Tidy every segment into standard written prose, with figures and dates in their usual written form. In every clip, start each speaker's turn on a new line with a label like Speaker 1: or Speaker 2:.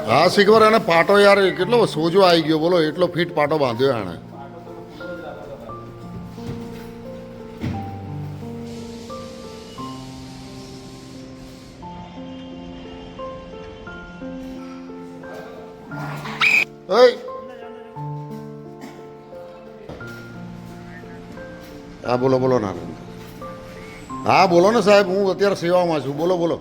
Speaker 1: હા શીખબર એને પાટો યાર કેટલો સોજો આવી ગયો બોલો, એટલો ફીટ પાટો બાંધ્યો એને. હા બોલો બોલો ના. હા બોલો ને સાહેબ, હું અત્યારે સેવામાં છું. બોલો બોલો.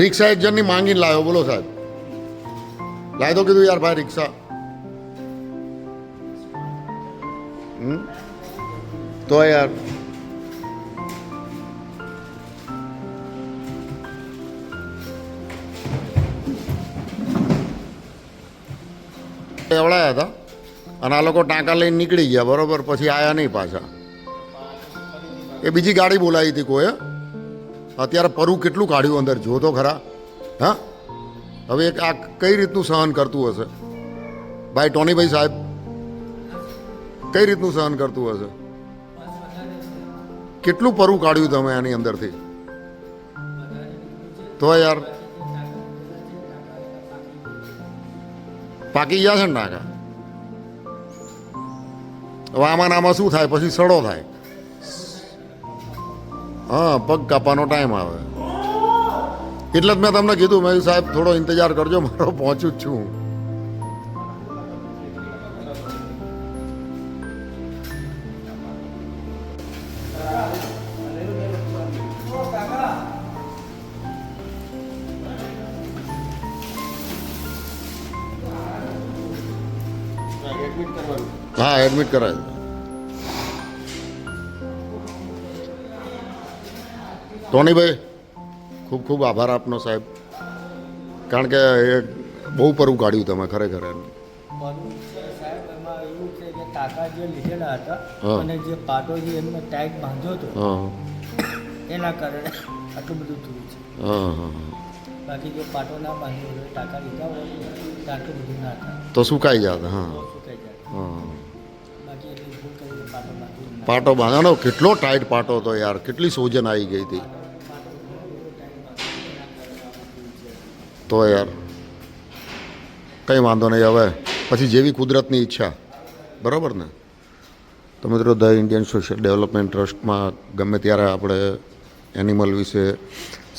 Speaker 1: રિક્ષા એક જણની માંગીને લાવ્યો. બોલો સાહેબ, લાવી દો કીધું યાર ભાઈ રિક્ષા. તો યાર એવડાયા હતા અને આ લોકો ટાંકા લઈને નીકળી ગયા બરોબર, પછી આયા નહીં પાછા. એ બીજી ગાડી બોલાવી હતી કોઈ. અત્યારે પરુ કેટલું કાઢ્યું અંદર, જો તો ખરા. હા હવે આ કઈ રીતનું સહન કરતું હશે ભાઈ ટોનીભાઈ સાહેબ, કઈ રીતનું સહન કરતું હશે? કેટલું પરુ કાઢ્યું તમે આની અંદરથી? તો યાર પાકી ગયા છે ને નાકા. હવે આમાં આમાં શું થાય પછી? સડો થાય. હા પગ કાપવાનો ટાઈમ આવે એટલે જ મેં તમને કીધું, મેં સાહેબ થોડો ઇંતજાર કરજો, મારો પહોંચું જ છું. હા એડમિટ કરાય. ટોનીભાઈ ખૂબ ખૂબ આભાર આપનો સાહેબ, કારણ કે એ બહુ પરુ કાઢ્યું તમે ખરેખર.
Speaker 2: સાહેબ એમાં એવું છે કે કાકા જે લીધેલા હતા અને જે પાટો જે એમને ટાઈટ બાંધ્યો હતો એના કારણે આટલું બધું થયું છે. બાકી જો પાટો ના બાંધ્યો હોય, ટાંકા લીધા હોય તો આટલું બધું ના થાય,
Speaker 1: તો સુકાઈ જાત. હા
Speaker 2: સુકાઈ જાય. બાકી એટલી ભૂલ કરી કે પાટો બાંધ્યો.
Speaker 1: પાટો બાંધવાનો કેટલો ટાઈટ પાટો હતો યાર, કેટલી સોજન આવી ગઈ હતી. તો યાર કંઈ વાંધો નહીં, હવે પછી જેવી કુદરતની ઈચ્છા. બરાબર ને? તો મિત્રો ધ ઇન્ડિયન સોશિયલ ડેવલપમેન્ટ ટ્રસ્ટમાં ગમે ત્યારે આપણે એનિમલ વિશે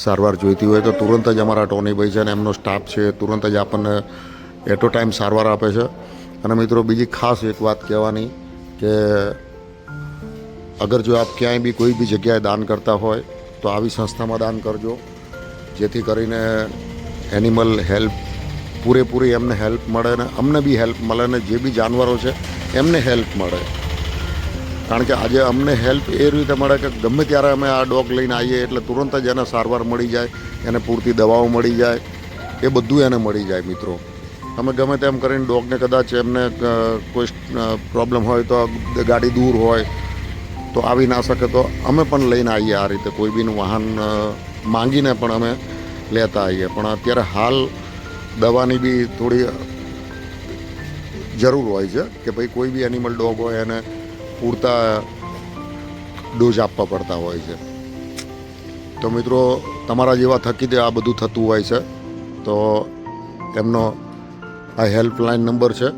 Speaker 1: સારવાર જોઈતી હોય તો તુરંત જ અમારા ટોનીભાઈ છે અને એમનો સ્ટાફ છે તુરંત જ આપણને એટ અ ટાઈમ સારવાર આપે છે. અને મિત્રો બીજી ખાસ એક વાત કહેવાની કે અગર જો આપ ક્યાંય બી કોઈ બી જગ્યાએ દાન કરતા હોય તો આવી સંસ્થામાં દાન કરજો, જેથી કરીને એનિમલ હેલ્પ પૂરેપૂરી એમને હેલ્પ મળે ને અમને બી હેલ્પ મળે ને જે બી જાનવરો છે એમને હેલ્પ મળે. કારણ કે આજે અમને હેલ્પ એ રીતે મળે કે ગમે ત્યારે અમે આ ડોગ લઈને આવીએ એટલે તુરંત જ એને સારવાર મળી જાય, એને પૂરતી દવાઓ મળી જાય, એ બધું એને મળી જાય. મિત્રો અમે ગમે તેમ કરીને ડોગને કદાચ એમને કોઈ પ્રોબ્લેમ હોય તો ગાડી દૂર હોય તો આવી ના શકે તો અમે પણ લઈને આવીએ. આ રીતે કોઈ બીનું વાહન માંગીને પણ અમે લેતા આવીએ. પણ અત્યારે હાલ દવાની બી થોડી જરૂર હોય છે કે ભાઈ કોઈ બી એનિમલ ડોગ હોય એને પૂરતા ડોઝ આપવા પડતા હોય છે. તો મિત્રો તમારા જેવા થકી આ બધું થતું હોય છે તો એમનો આ હેલ્પલાઇન નંબર છે,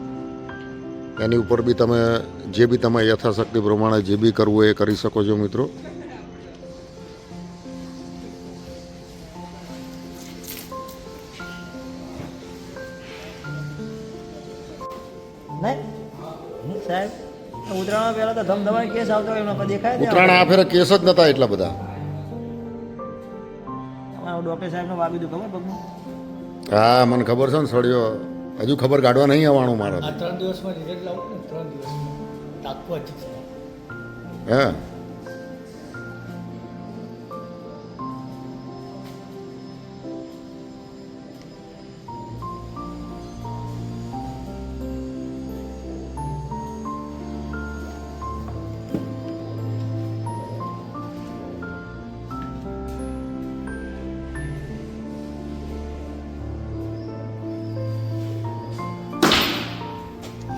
Speaker 1: એની ઉપર બી તમે જે બી તમે યથાશક્તિ પ્રમાણે જે બી કરવું એ કરી શકો છો. મિત્રો
Speaker 2: સાહેબ ઉત્તરાયણ પહેલા તો ધમધમાટ કેસ આવતો હોય એમાં દેખાય.
Speaker 1: ઉત્તરાયણ આ ફેરે કેસ જ નતા એટલા બધા.
Speaker 2: ડોક્ટર સાહેબને વાગી દઉં ખબર પગમાં?
Speaker 1: હા મને ખબર છે ને સળિયો, હજુ ખબર કાઢવા નહીં આવવાનું મારે.
Speaker 2: 3 દિવસમાં રિઝલ્ટ લાવું ને 3 દિવસમાં તાકવા જ છે.
Speaker 1: હે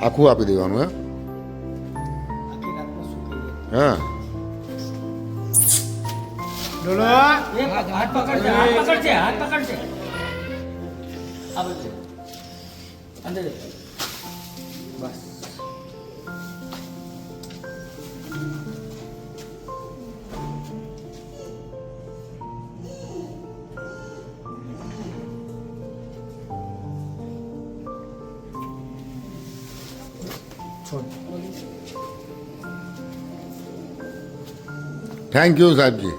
Speaker 1: આખું આપી દેવાનું હે
Speaker 2: આખી રાતમાં સૂકી જાય.
Speaker 1: હા
Speaker 2: હાથ પકડજે, હાથ પકડજે, હાથ પકડજે. આ બધું અંદર જજો. બસ. છોડ.
Speaker 1: Thank you સાહેબજી.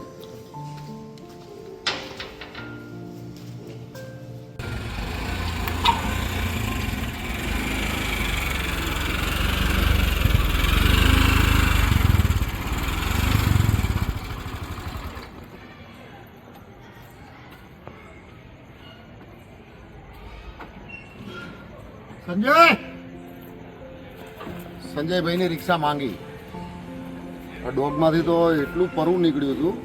Speaker 1: સંજયભાઈની રિક્ષા માંગી. આ ડોગમાંથી તો એટલું પરવું નીકળ્યું હતું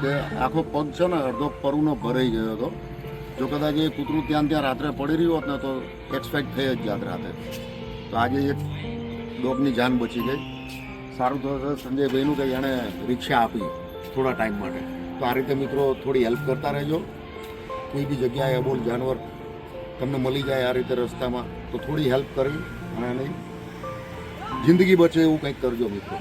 Speaker 1: કે આખો પગ છે ને અડધો પરવનો ભરાઈ ગયો હતો. જો કદાચ એ કૂતરું ત્યાં રાત્રે પડી રહ્યું હોત ને તો એક્સપેક્ટ થઈ જ જાત રાતે. તો આજે એક ડોગની જાન બચી ગઈ. સારું તો સંજયભાઈનું કંઈ એણે રિક્ષા આપી થોડા ટાઈમ માટે. તો આ રીતે મિત્રો થોડી હેલ્પ કરતા રહેજો. કોઈ બી જગ્યાએ અબોલ જાનવર તમને મળી જાય આ રીતે રસ્તામાં તો થોડી હેલ્પ કરવી અને એની જિંદગી બચે એવું કંઈક કરજો મિત્રો.